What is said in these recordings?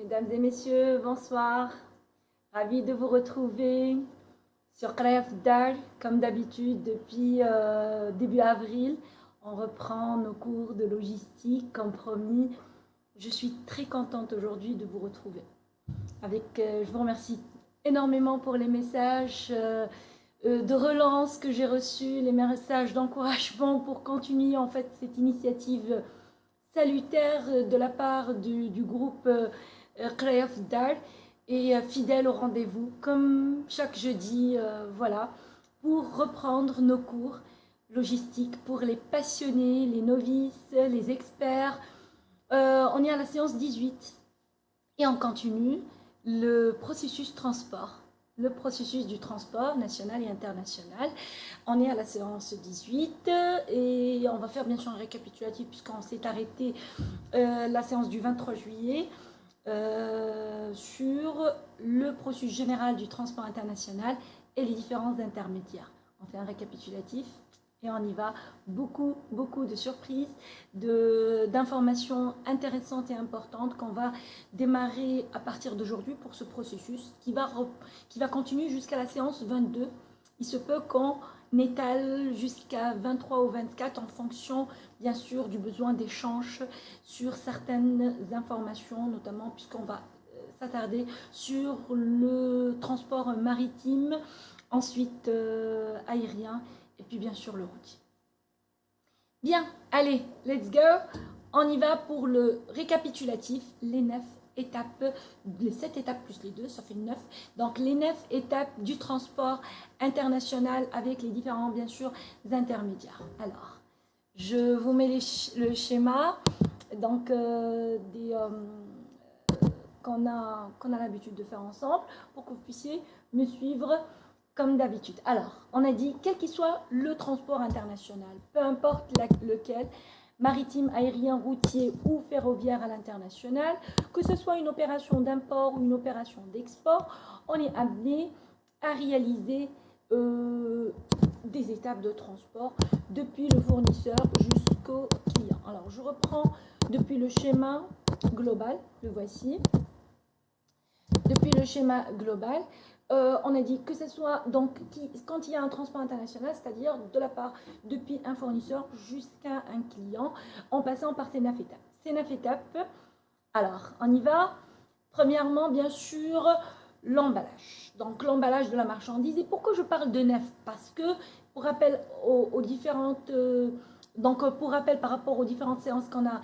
Mesdames et messieurs, bonsoir. Ravi de vous retrouver sur Qraya Dar. Comme d'habitude, depuis début avril, on reprend nos cours de logistique comme promis. Je suis très contente aujourd'hui de vous retrouver. Je vous remercie énormément pour les messages de relance que j'ai reçus, les messages d'encouragement pour continuer en fait cette initiative salutaire de la part du groupe Qraya Dar et fidèle au rendez-vous comme chaque jeudi, voilà, pour reprendre nos cours logistiques pour les passionnés, les novices, les experts. On est à la séance 18 et on continue le processus transport. Le processus du transport national et international. On est à la séance 18 et on va faire bien sûr un récapitulatif puisqu'on s'est arrêté la séance du 23 juillet sur le processus général du transport international et les différences intermédiaires. On fait un récapitulatif et on y va. Beaucoup de surprises, d'informations intéressantes et importantes qu'on va démarrer à partir d'aujourd'hui pour ce processus qui va continuer jusqu'à la séance 22. Il se peut qu'on étale jusqu'à 23 ou 24 en fonction bien sûr du besoin d'échange sur certaines informations, notamment puisqu'on va s'attarder sur le transport maritime, ensuite aérien et puis bien sûr le routier. Bien, allez, let's go. On y va pour le récapitulatif, les 9 étapes, les 7 étapes plus les 2, ça fait 9. Donc les 9 étapes du transport international avec les différents, bien sûr, intermédiaires. Alors, je vous mets le schéma donc, qu'on a l'habitude de faire ensemble pour que vous puissiez me suivre comme d'habitude. Alors, on a dit, quel qu'il soit le transport international, peu importe lequel, maritime, aérien, routier ou ferroviaire à l'international, que ce soit une opération d'import ou une opération d'export, on est amené à réaliser des étapes de transport depuis le fournisseur jusqu'au client. Alors, je reprends depuis le schéma global, le voici. Depuis le schéma global, on a dit que ce soit donc quand il y a un transport international, c'est-à-dire de la part depuis un fournisseur jusqu'à un client, en passant par ces 9 étapes. Ces 9 étapes, alors on y va. Premièrement, bien sûr, l'emballage. Donc l'emballage de la marchandise. Et pourquoi je parle de 9? Parce que pour rappel aux différentes, pour rappel par rapport aux différentes séances qu'on a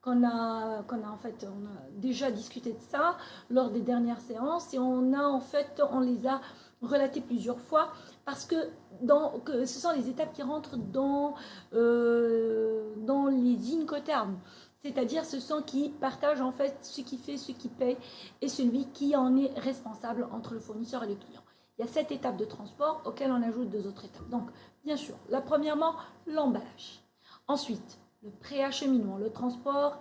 en fait, on a déjà discuté de ça lors des dernières séances et on les a relatées plusieurs fois parce que ce sont les étapes qui rentrent dans les incoterms, c'est-à-dire ce sont qui partagent en fait ce qui fait, ce qui paye et celui qui en est responsable entre le fournisseur et le client. Il y a 7 étapes de transport auxquelles on ajoute 2 autres étapes. Donc, bien sûr, premièrement, l'emballage. Ensuite, le préacheminement, le transport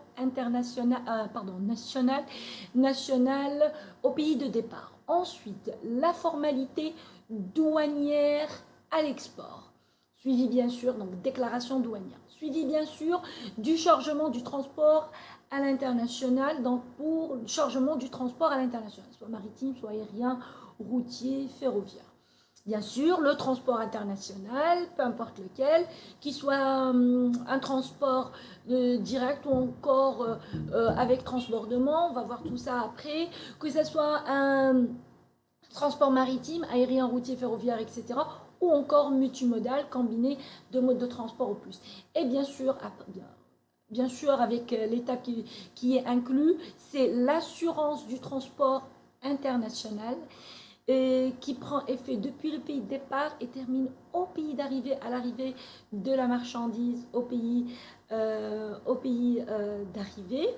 national au pays de départ. Ensuite, la formalité douanière à l'export. Suivi bien sûr, donc déclaration douanière. Suivi bien sûr du chargement du transport à l'international, donc pour le chargement du transport à l'international, soit maritime, soit aérien, routier, ferroviaire. Bien sûr, le transport international, peu importe lequel, qu'il soit un transport direct ou encore avec transbordement, on va voir tout ça après, que ce soit un transport maritime, aérien, routier, ferroviaire, etc., ou encore multimodal, combiné de modes de transport au plus. Et bien sûr, avec l'étape qui est inclue, c'est l'assurance du transport international qui prend effet depuis le pays de départ et termine au pays d'arrivée, à l'arrivée de la marchandise au pays d'arrivée.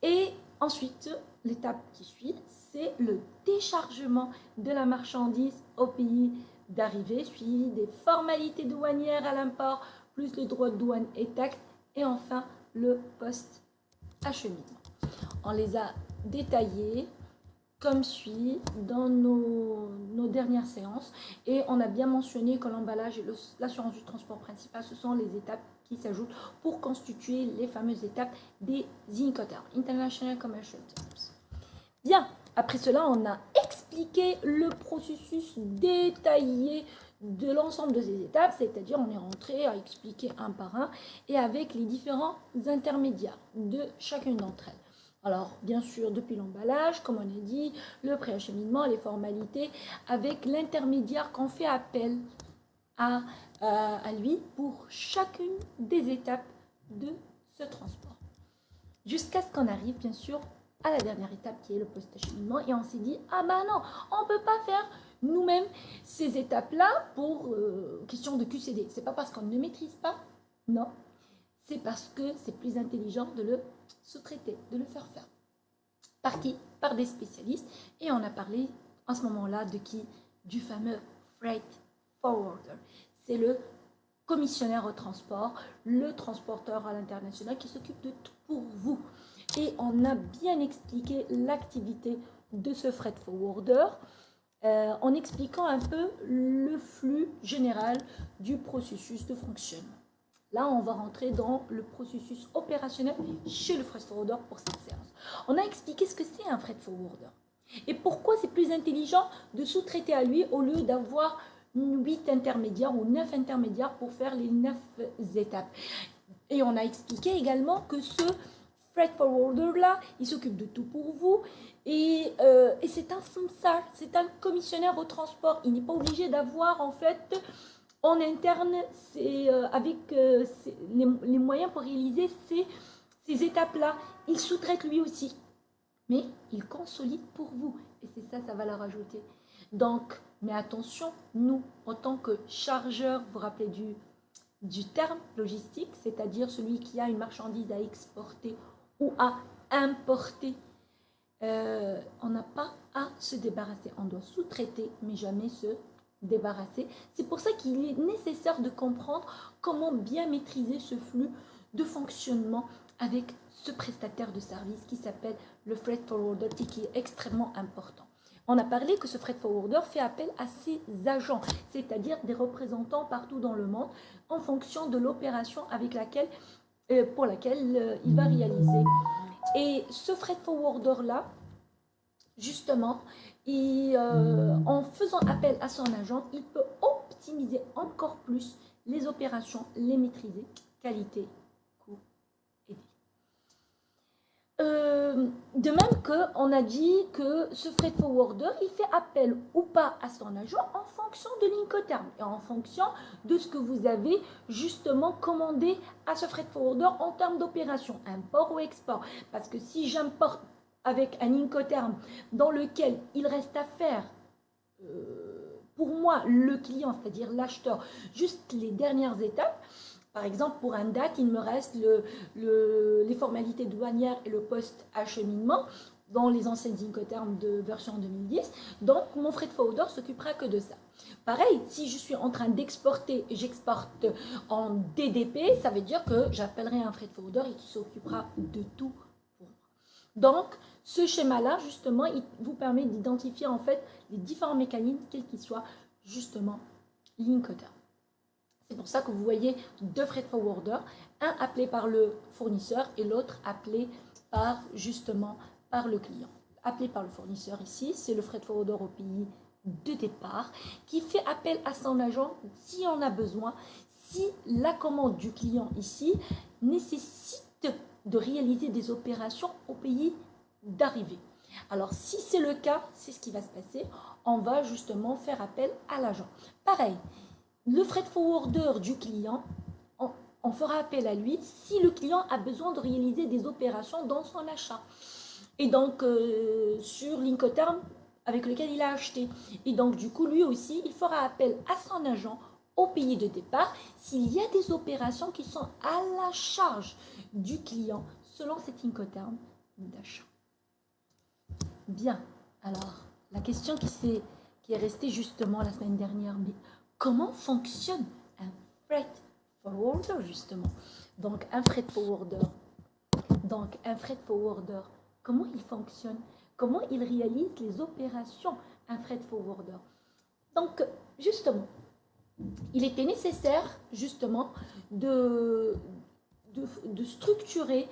Et ensuite, l'étape qui suit, c'est le déchargement de la marchandise au pays d'arrivée, suivi des formalités douanières à l'import, plus les droits de douane et taxes, et enfin le post-acheminement. On les a détaillés comme suit dans nos dernières séances et on a bien mentionné que l'emballage et l'assurance du transport principal, ce sont les étapes qui s'ajoutent pour constituer les fameuses étapes des Incoterms, International Commercial Terms. Bien, après cela, on a expliqué le processus détaillé de l'ensemble de ces étapes, c'est-à-dire on est rentré à expliquer un par un et avec les différents intermédiaires de chacune d'entre elles. Alors, bien sûr, depuis l'emballage, comme on a dit, le préacheminement, les formalités, avec l'intermédiaire qu'on fait appel à lui pour chacune des étapes de ce transport. Jusqu'à ce qu'on arrive, bien sûr, à la dernière étape qui est le post-acheminement. Et on s'est dit, ah ben non, on ne peut pas faire nous-mêmes ces étapes-là pour question de QCD. C'est pas parce qu'on ne maîtrise pas, non. C'est parce que c'est plus intelligent de le sous-traiter, de le faire faire. Par qui? Par des spécialistes. Et on a parlé en ce moment-là de qui? Du fameux freight forwarder. C'est le commissionnaire au transport, le transporteur à l'international qui s'occupe de tout pour vous. Et on a bien expliqué l'activité de ce freight forwarder en expliquant un peu le flux général du processus de fonctionnement. Là, on va rentrer dans le processus opérationnel chez le freight forwarder pour cette séance. On a expliqué ce que c'est un freight forwarder et pourquoi c'est plus intelligent de sous-traiter à lui au lieu d'avoir 8 intermédiaires ou 9 intermédiaires pour faire les 9 étapes. Et on a expliqué également que ce freight forwarder là, il s'occupe de tout pour vous et c'est un FUMSAR, c'est un commissionnaire au transport. Il n'est pas obligé d'avoir en fait en interne avec les moyens pour réaliser ces étapes là. Il sous-traite lui aussi, mais il consolide pour vous et c'est ça sa valeur ajoutée. Donc, mais attention, nous, en tant que chargeur, vous vous rappelez du terme logistique, c'est-à-dire celui qui a une marchandise à exporter ou à importer, on n'a pas à se débarrasser. On doit sous-traiter, mais jamais se débarrasser. C'est pour ça qu'il est nécessaire de comprendre comment bien maîtriser ce flux de fonctionnement avec ce prestataire de service qui s'appelle le freight forwarder et qui est extrêmement important. On a parlé que ce freight forwarder fait appel à ses agents, c'est-à-dire des représentants partout dans le monde en fonction de l'opération avec laquelle, pour laquelle il va réaliser. Et ce freight forwarder-là, justement, en faisant appel à son agent, il peut optimiser encore plus les opérations, les maîtriser, qualité, coût et délai. De même qu'on a dit que ce freight forwarder, il fait appel ou pas à son agent en fonction de l'Incoterm et en fonction de ce que vous avez justement commandé à ce freight forwarder en termes d'opération, import ou export. Parce que si j'importe avec un Incoterm dans lequel il reste à faire pour moi, le client, c'est-à-dire l'acheteur, juste les dernières étapes. Par exemple, pour un DAT, il me reste les formalités douanières et le post-acheminement dans les anciennes Incoterm de version 2010. Donc, mon freight forwarder s'occupera que de ça. Pareil, si je suis en train d'exporter et j'exporte en DDP, ça veut dire que j'appellerai un freight forwarder et qui s'occupera de tout pour moi. Donc, ce schéma-là, justement, il vous permet d'identifier en fait les différents mécanismes, quels qu'ils soient, justement, l'Incoterm. C'est pour ça que vous voyez deux freight forwarders, un appelé par le fournisseur et l'autre appelé par, justement, par le client. Appelé par le fournisseur ici, c'est le freight forwarder au pays de départ qui fait appel à son agent si on a besoin, si la commande du client ici nécessite de réaliser des opérations au pays d'arrivée. Alors, si c'est le cas, c'est ce qui va se passer. On va justement faire appel à l'agent. Pareil, le freight forwarder du client, on fera appel à lui si le client a besoin de réaliser des opérations dans son achat. Et donc, sur l'Incoterm avec lequel il a acheté. Et donc, du coup, lui aussi, il fera appel à son agent au pays de départ s'il y a des opérations qui sont à la charge du client selon cet Incoterm d'achat. Bien, alors, la question qui est restée justement la semaine dernière, mais comment fonctionne un freight forwarder justement? Donc, un freight forwarder, comment il fonctionne? Comment il réalise les opérations, un freight forwarder? Donc, justement, il était nécessaire justement de structurer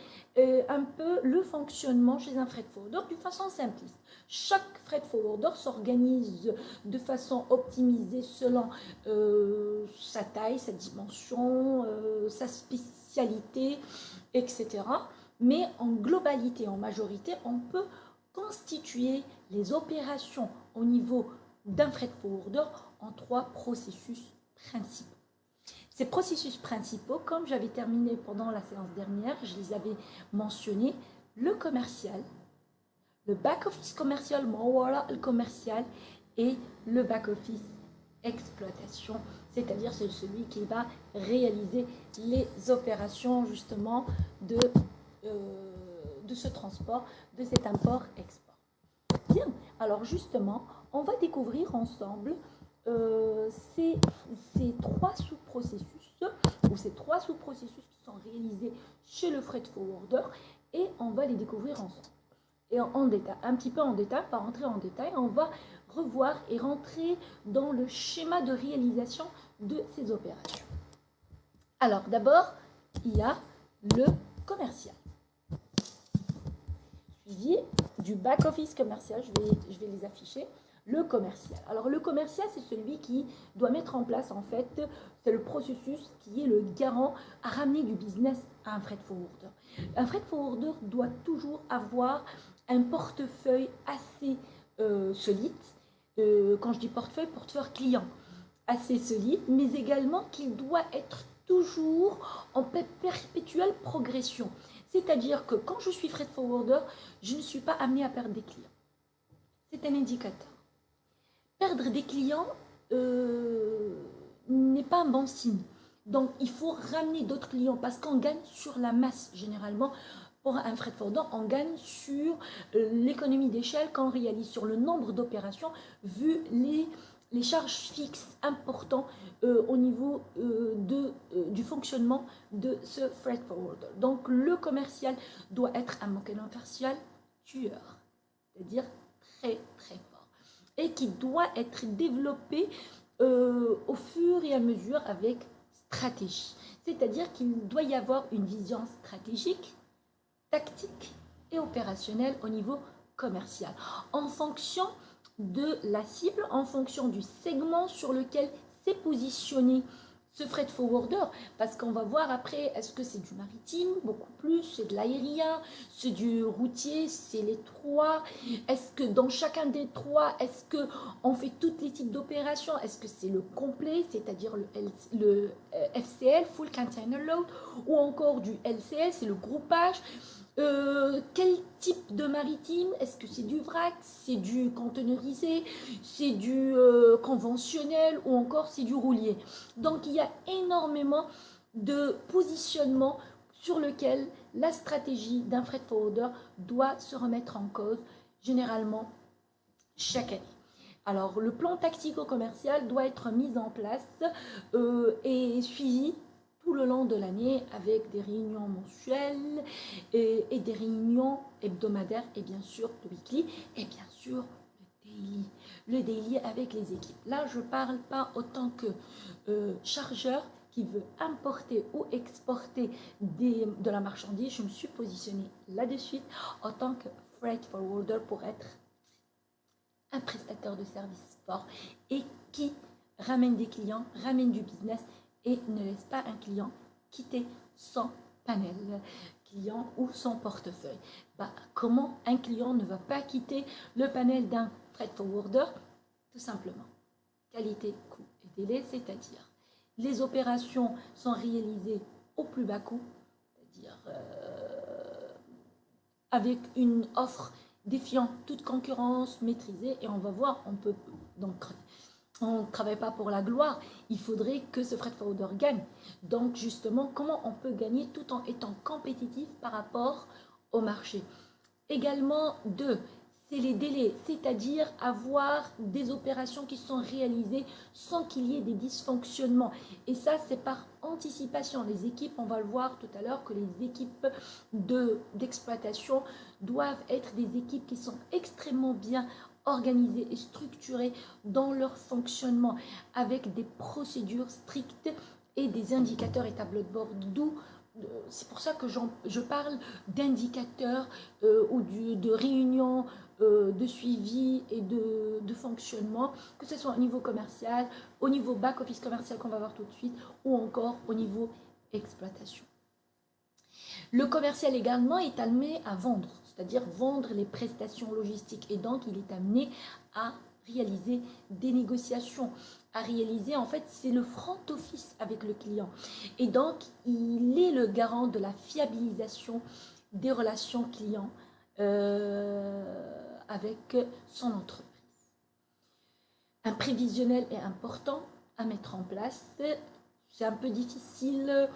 un peu le fonctionnement chez un freight forwarder d'une façon simpliste. Chaque freight forwarder s'organise de façon optimisée selon sa taille, sa dimension, sa spécialité, etc. Mais en globalité, en majorité, on peut constituer les opérations au niveau d'un freight forwarder en 3 processus principaux. Ces processus principaux, comme j'avais terminé pendant la séance dernière, je les avais mentionnés, le commercial, le back-office commercial, voilà, le commercial, et le back-office exploitation, c'est-à-dire c'est celui qui va réaliser les opérations justement de ce transport, de cet import-export. Bien, alors justement, on va découvrir ensemble ces 3 sous-processus ou ces 3 sous-processus qui sont réalisés chez le freight forwarder et on va les découvrir ensemble. Et en détail, un petit peu en détail, pas rentrer en détail, on va revoir et rentrer dans le schéma de réalisation de ces opérations. Alors d'abord, il y a le commercial. Suivi du back-office commercial, je vais les afficher. Le commercial. Alors le commercial, c'est celui qui doit mettre en place, en fait, c'est le processus qui est le garant à ramener du business à un freight forwarder. Un freight forwarder doit toujours avoir un portefeuille assez solide. Quand je dis portefeuille client, assez solide, mais également qu'il doit être toujours en perpétuelle progression. C'est-à-dire que quand je suis freight forwarder, je ne suis pas amené à perdre des clients. C'est un indicateur. Perdre des clients n'est pas un bon signe. Donc, il faut ramener d'autres clients parce qu'on gagne sur la masse, généralement. Pour un freight forwarder, on gagne sur l'économie d'échelle qu'on réalise, sur le nombre d'opérations, vu les charges fixes importantes au niveau du fonctionnement de ce freight forwarder. Donc, le commercial doit être un commercial tueur, c'est-à-dire très, très fort. Et qui doit être développé au fur et à mesure avec stratégie. C'est-à-dire qu'il doit y avoir une vision stratégique, tactique et opérationnelle au niveau commercial. En fonction de la cible, en fonction du segment sur lequel s'est positionné ce freight forwarder, parce qu'on va voir après, est-ce que c'est du maritime, beaucoup plus, c'est de l'aérien, c'est du routier, c'est les 3, est-ce que dans chacun des 3, est-ce qu'on fait tous les types d'opérations, est-ce que c'est le complet, c'est-à-dire le FCL, Full Container Load, ou encore du LCL, c'est le groupage. Quel type de maritime? Est-ce que c'est du vrac, c'est du conteneurisé, c'est du conventionnel ou encore c'est du roulier? Donc il y a énormément de positionnement sur lequel la stratégie d'un freight forwarder doit se remettre en cause généralement chaque année. Alors le plan tactico-commercial doit être mis en place et suivi tout le long de l'année avec des réunions mensuelles et des réunions hebdomadaires et bien sûr le weekly et bien sûr le daily avec les équipes. Là, je ne parle pas autant que chargeur qui veut importer ou exporter de la marchandise. Je me suis positionnée là-dessus en tant que freight forwarder pour être un prestataire de services fort et qui ramène des clients, ramène du business et ne laisse pas un client quitter son panel client ou son portefeuille. Comment un client ne va pas quitter le panel d'un freight forwarder? Tout simplement, qualité, coût et délai, c'est-à-dire les opérations sont réalisées au plus bas coût, c'est-à-dire avec une offre défiant toute concurrence maîtrisée, et on va voir, on ne travaille pas pour la gloire, il faudrait que ce freight forwarder gagne. Donc justement, comment on peut gagner tout en étant compétitif par rapport au marché? Également, c'est les délais, c'est-à-dire avoir des opérations qui sont réalisées sans qu'il y ait des dysfonctionnements. Et ça, c'est par anticipation. Les équipes, on va le voir tout à l'heure, que les équipes d'exploitation doivent être des équipes qui sont extrêmement bien organisées et structurées dans leur fonctionnement, avec des procédures strictes et des indicateurs et tableaux de bord, d'où c'est pour ça que je parle d'indicateurs ou de réunions de suivi et de fonctionnement, que ce soit au niveau commercial, au niveau back-office commercial qu'on va voir tout de suite, ou encore au niveau exploitation. Le commercial également est amené à vendre, c'est-à-dire vendre les prestations logistiques, et donc il est amené à réaliser des négociations, à réaliser, en fait, c'est le front office avec le client. Et donc, il est le garant de la fiabilisation des relations clients avec son entreprise. Un prévisionnel est important à mettre en place. C'est un peu difficile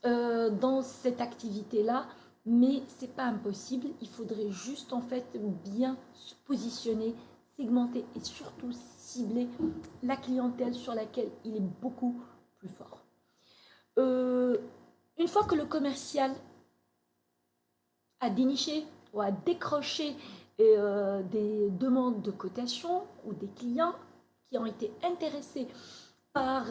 dans cette activité-là, mais c'est pas impossible. Il faudrait juste, en fait, bien se positionner, segmenter et surtout cibler la clientèle sur laquelle il est beaucoup plus fort. Une fois que le commercial a déniché ou a décroché des demandes de cotation ou des clients qui ont été intéressés par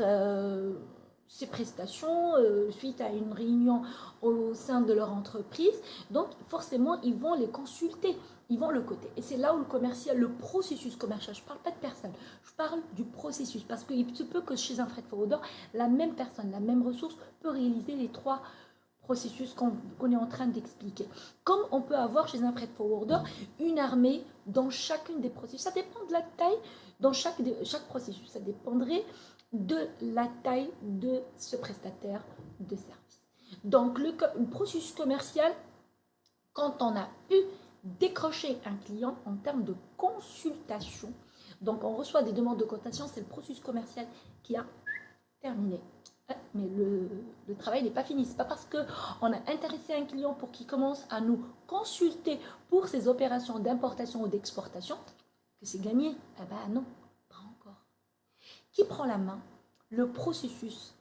ces prestations suite à une réunion au sein de leur entreprise, donc forcément ils vont les consulter, ils vont le coter. Et c'est là où le commercial, le processus commercial, je ne parle pas de personne, je parle du processus, parce qu'il se peut que chez un freight forwarder, la même personne, la même ressource peut réaliser les trois processus qu'on est en train d'expliquer. Comme on peut avoir chez un freight forwarder une armée dans chacune des processus. Ça dépend de la taille dans chaque processus. Ça dépendrait de la taille de ce prestataire de service. Donc, le processus commercial, quand on a pu décrocher un client en termes de consultation, donc on reçoit des demandes de cotation, c'est le processus commercial qui a terminé. Mais le travail n'est pas fini. Ce n'est pas parce qu'on a intéressé un client pour qu'il commence à nous consulter pour ses opérations d'importation ou d'exportation que c'est gagné. Eh bien non, pas encore. Qui prend la main? Le processus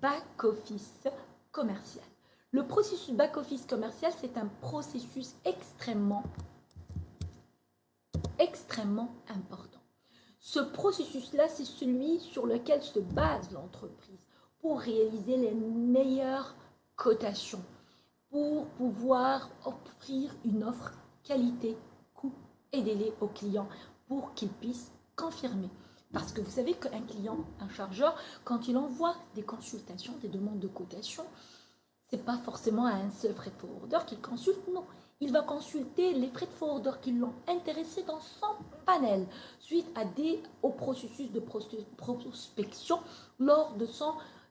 back-office commercial. Le processus back-office commercial, c'est un processus extrêmement important. Ce processus-là, c'est celui sur lequel se base l'entreprise pour réaliser les meilleures cotations, pour pouvoir offrir une offre qualité, coût et délai au client pour qu'il puisse confirmer. Parce que vous savez qu'un client, un chargeur, quand il envoie des consultations, des demandes de cotation, ce n'est pas forcément à un seul freight forwarder qu'il consulte, non. Il va consulter les freight forwarders qui l'ont intéressé dans son panel suite au processus de prospection lors de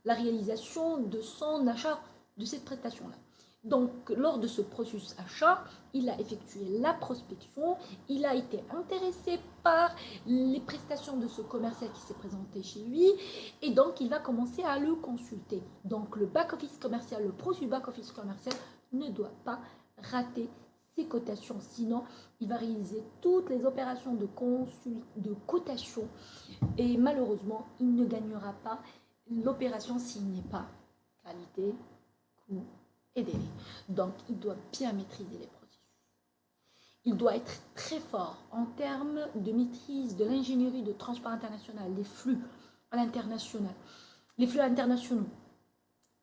la réalisation de son achat de cette prestation-là. Donc, lors de ce processus achat, il a effectué la prospection, il a été intéressé par les prestations de ce commercial qui s'est présenté chez lui, et donc il va commencer à le consulter. Donc, le back-office commercial, le processus back-office commercial ne doit pas rater ses cotations, sinon il va réaliser toutes les opérations de cotation, et malheureusement, il ne gagnera pas l'opération s'il n'est pas qualité, coût et délai. Donc, il doit bien maîtriser les processus. Il doit être très fort en termes de maîtrise de l'ingénierie de transport international, les flux à l'international, les flux internationaux.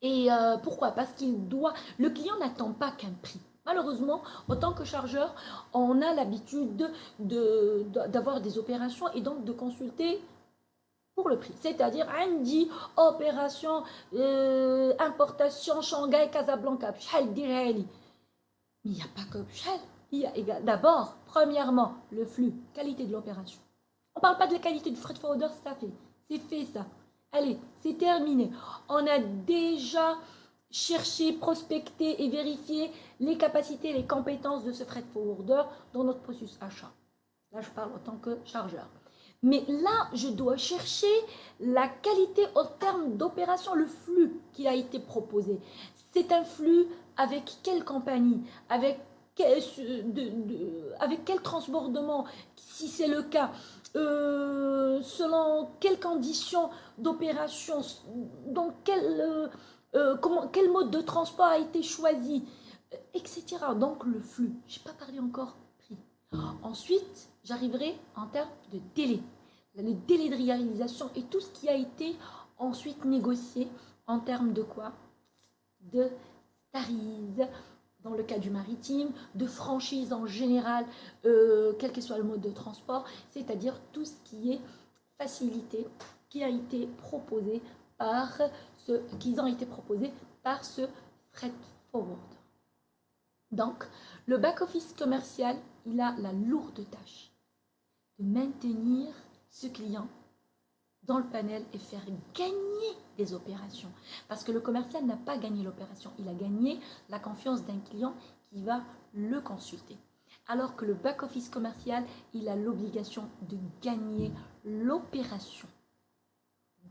Et pourquoi? Parce le client n'attend pas qu'un prix. Malheureusement, en tant que chargeur, on a l'habitude d'avoir des opérations et donc de consulter pour le prix. C'est-à-dire, on dit opération importation Shanghai Casablanca. Mais il n'y a pas que il y a d'abord, premièrement, le flux, qualité de l'opération. On ne parle pas de la qualité du freight forwarder, c'est fait ça. Allez, c'est terminé. On a déjà cherché, prospecté et vérifié les capacités, les compétences de ce freight forwarder dans notre processus achat. Là, je parle en tant que chargeur. Mais là, je dois chercher la qualité en termes d'opération, le flux qui a été proposé. C'est un flux avec quelle compagnie, avec quel transbordement, si c'est le cas, selon quelles conditions d'opération, dans quel mode de transport a été choisi, etc. Donc le flux, je n'ai pas parlé encore prix. Ensuite, j'arriverai en termes de délai. Le délai de réalisation et tout ce qui a été ensuite négocié en termes de quoi? De tarise, dans le cas du maritime, de franchise en général, quel que soit le mode de transport, c'est-à-dire tout ce qui est facilité, qui a été proposé par qui ont été proposés par ce freight forward. Donc, le back-office commercial, il a la lourde tâche de maintenir ce client dans le panel et faire gagner des opérations. Parce que le commercial n'a pas gagné l'opération, il a gagné la confiance d'un client qui va le consulter. Alors que le back-office commercial, il a l'obligation de gagner l'opération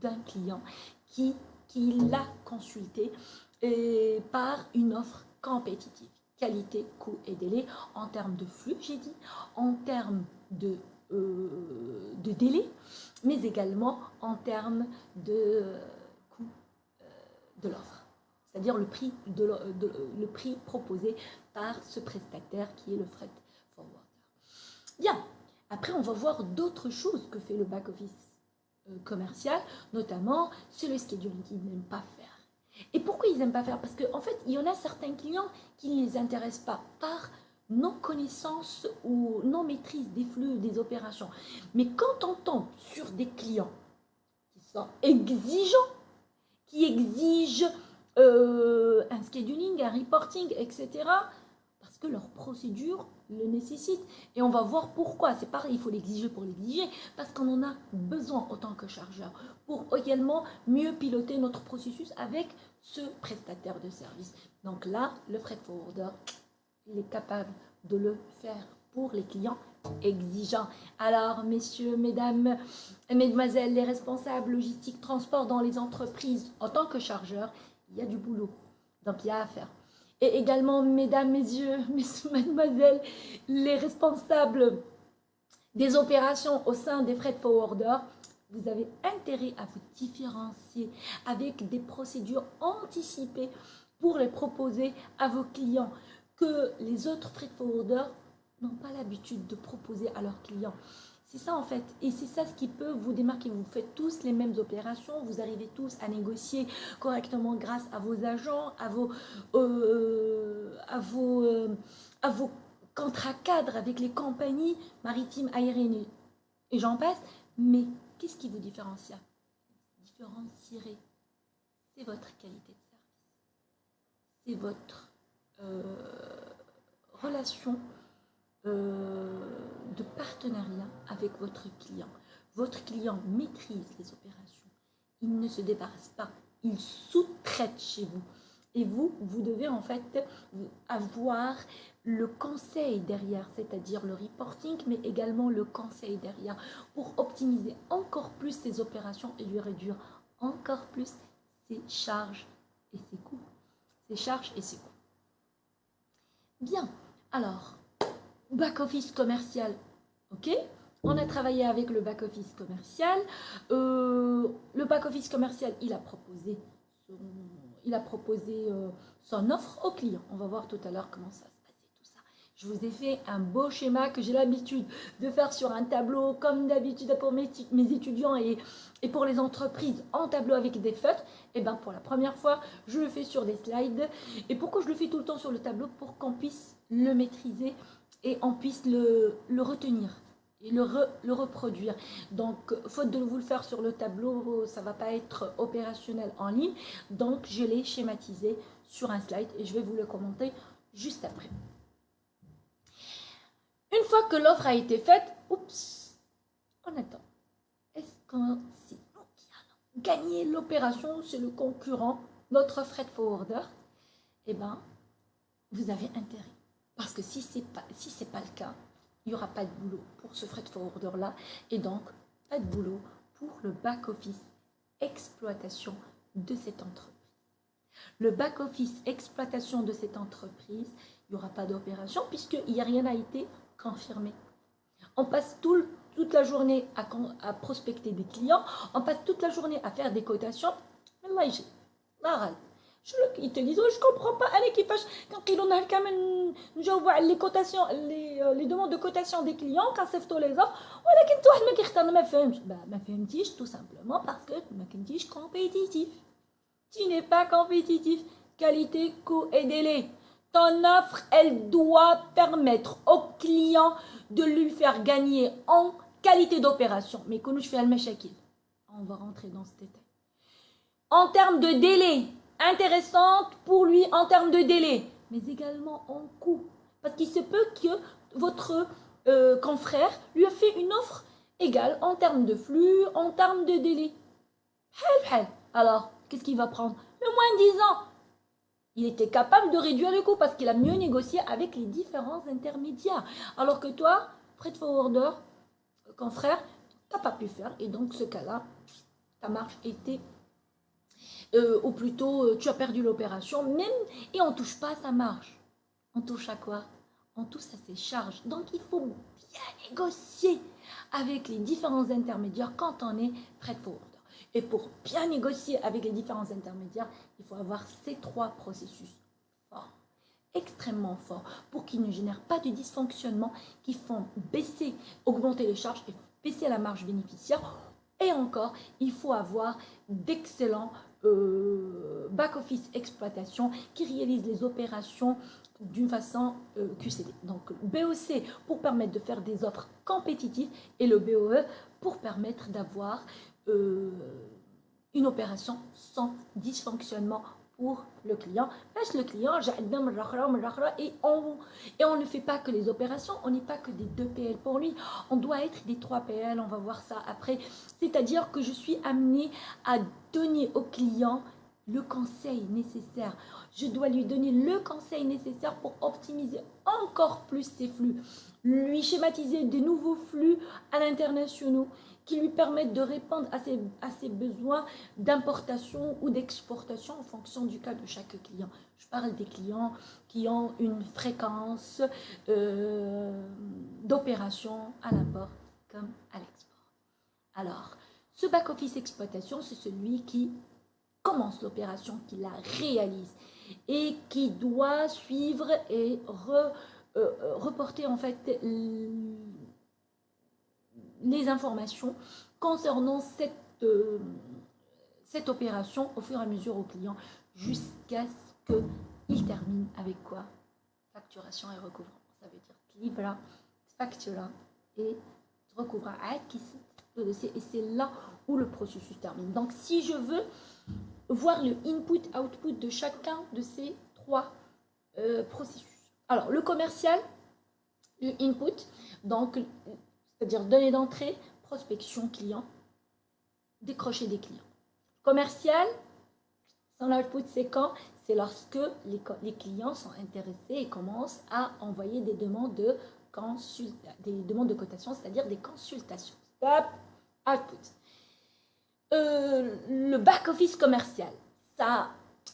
d'un client qui l'a consulté par une offre compétitive. Qualité, coût et délai, en termes de flux, j'ai dit, en termes de délai, mais également en termes de coût de l'offre, c'est-à-dire le prix proposé par ce prestataire qui est le freight forwarder. Bien, après on va voir d'autres choses que fait le back-office commercial, notamment c'est le scheduling qu'ils n'aiment pas faire. Et pourquoi ils n'aiment pas faire? Parce qu'en fait, il y en a certains clients qui ne les intéressent pas par non-connaissance ou non-maîtrise des flux, des opérations. Mais quand on tombe sur des clients qui sont exigeants, qui exigent un scheduling, un reporting, etc., parce que leur procédure le nécessite. Et on va voir pourquoi. C'est pareil, il faut l'exiger pour l'exiger, parce qu'on en a besoin autant que chargeur, pour également mieux piloter notre processus avec ce prestataire de service. Donc là, le freight forwarder, il est capable de le faire pour les clients exigeants. Alors, messieurs, mesdames et mesdemoiselles, les responsables logistiques, transport dans les entreprises, en tant que chargeur, il y a du boulot. Donc, il y a à faire. Et également, mesdames, messieurs, mesdemoiselles, les responsables des opérations au sein des freight forwarders, vous avez intérêt à vous différencier avec des procédures anticipées pour les proposer à vos clients que les autres freight forwarders n'ont pas l'habitude de proposer à leurs clients. C'est ça en fait, et c'est ça ce qui peut vous démarquer. Vous faites tous les mêmes opérations, vous arrivez tous à négocier correctement grâce à vos agents, à vos contrats cadres avec les compagnies maritimes, aériennes et j'en passe. Mais qu'est-ce qui vous différencie? Différencierez, c'est votre qualité de service, c'est votre relation de partenariat avec votre client. Votre client maîtrise les opérations. Il ne se débarrasse pas. Il sous-traite chez vous. Et vous devez en fait avoir le conseil derrière, c'est-à-dire le reporting, mais également le conseil derrière pour optimiser encore plus ses opérations et lui réduire encore plus ses charges et ses coûts. Ses charges et ses coûts. Bien, alors, back-office commercial, ok? On a travaillé avec le back-office commercial. Le back-office commercial, il a proposé son offre au client. On va voir tout à l'heure comment ça se passait, tout ça. Je vous ai fait un beau schéma que j'ai l'habitude de faire sur un tableau, comme d'habitude pour mes étudiants et pour les entreprises, en tableau avec des feutres. Et bien, pour la première fois, je le fais sur des slides. Et pourquoi je le fais tout le temps sur le tableau? Pour qu'on puisse le maîtriser et on puisse le retenir et le reproduire. Donc, faute de vous le faire sur le tableau, ça ne va pas être opérationnel en ligne. Donc, je l'ai schématisé sur un slide et je vais vous le commenter juste après. Une fois que l'offre a été faite, oups, on attend. Est-ce qu'on sait qui a gagné l'opération? C'est le concurrent, notre freight forwarder. Eh bien, vous avez intérêt. Parce que si ce n'est pas le cas, il n'y aura pas de boulot pour ce freight forwarder-là et donc pas de boulot pour le back-office exploitation de cette entreprise. Le back-office exploitation de cette entreprise, il n'y aura pas d'opération puisqu'il n'y a rien a été confirmé. On passe toute la journée à prospecter des clients, on passe toute la journée à faire des cotations. Ils te disent, je comprends pas, quand ils ont les cotations, les demandes de cotation des clients, quand c'est tous les offres, tout simplement parce que tu n'es pas compétitif. qualité, coût et délai. Ton offre, elle doit permettre au client de lui faire gagner en qualité d'opération. Mais quand je fais le machakil, on va rentrer dans ce détail. En termes de délai, intéressante pour lui en termes de délai, mais également en coût. Parce qu'il se peut que votre confrère lui a fait une offre égale en termes de flux, en termes de délai. Alors, qu'est-ce qu'il va prendre? Le moins 10 ans. Il était capable de réduire le coût parce qu'il a mieux négocié avec les différents intermédiaires. Alors que toi, freight forwarder, confrère, tu n'as pas pu faire. Et donc, ce cas-là, ta marge était... ou plutôt, tu as perdu l'opération. Même, et on ne touche pas à sa marge. On touche à quoi? On touche à ses charges. Donc, il faut bien négocier avec les différents intermédiaires quand on est freight forwarder. Et pour bien négocier avec les différents intermédiaires, il faut avoir ces trois processus forts, extrêmement forts, pour qu'ils ne génèrent pas de dysfonctionnement, qui font baisser, augmenter les charges et baisser la marge bénéficiaire. Et encore, il faut avoir d'excellents back-office exploitation qui réalisent les opérations d'une façon QCD. Donc, BOC pour permettre de faire des offres compétitives et le BOE pour permettre d'avoir une opération sans dysfonctionnement pour le client. Le client, et on ne fait pas que les opérations, on n'est pas que des 2 PL pour lui, on doit être des 3 PL, on va voir ça après. C'est-à-dire que je suis amenée à donner au client le conseil nécessaire. Je dois lui donner le conseil nécessaire pour optimiser encore plus ses flux, lui schématiser de nouveaux flux à l'international qui lui permettent de répondre à ses besoins d'importation ou d'exportation en fonction du cas de chaque client. Je parle des clients qui ont une fréquence d'opération à l'import comme à l'export. Alors, ce back-office exploitation, c'est celui qui commence l'opération, qui la réalise et qui doit suivre et reporter en fait les informations concernant cette opération au fur et à mesure au client jusqu'à ce qu'il termine avec quoi? Facturation et recouvrement. Ça veut dire livre, factura et recouvrement le dossier. Et c'est là où le processus termine. Donc, si je veux voir le input-output de chacun de ces trois processus. Alors, le commercial, le input, donc c'est-à-dire données d'entrée, prospection client, décrocher des clients. Commercial, son output, c'est quand? C'est lorsque les clients sont intéressés et commencent à envoyer des demandes de cotation, c'est-à-dire des consultations. Stop, output. Le back-office commercial,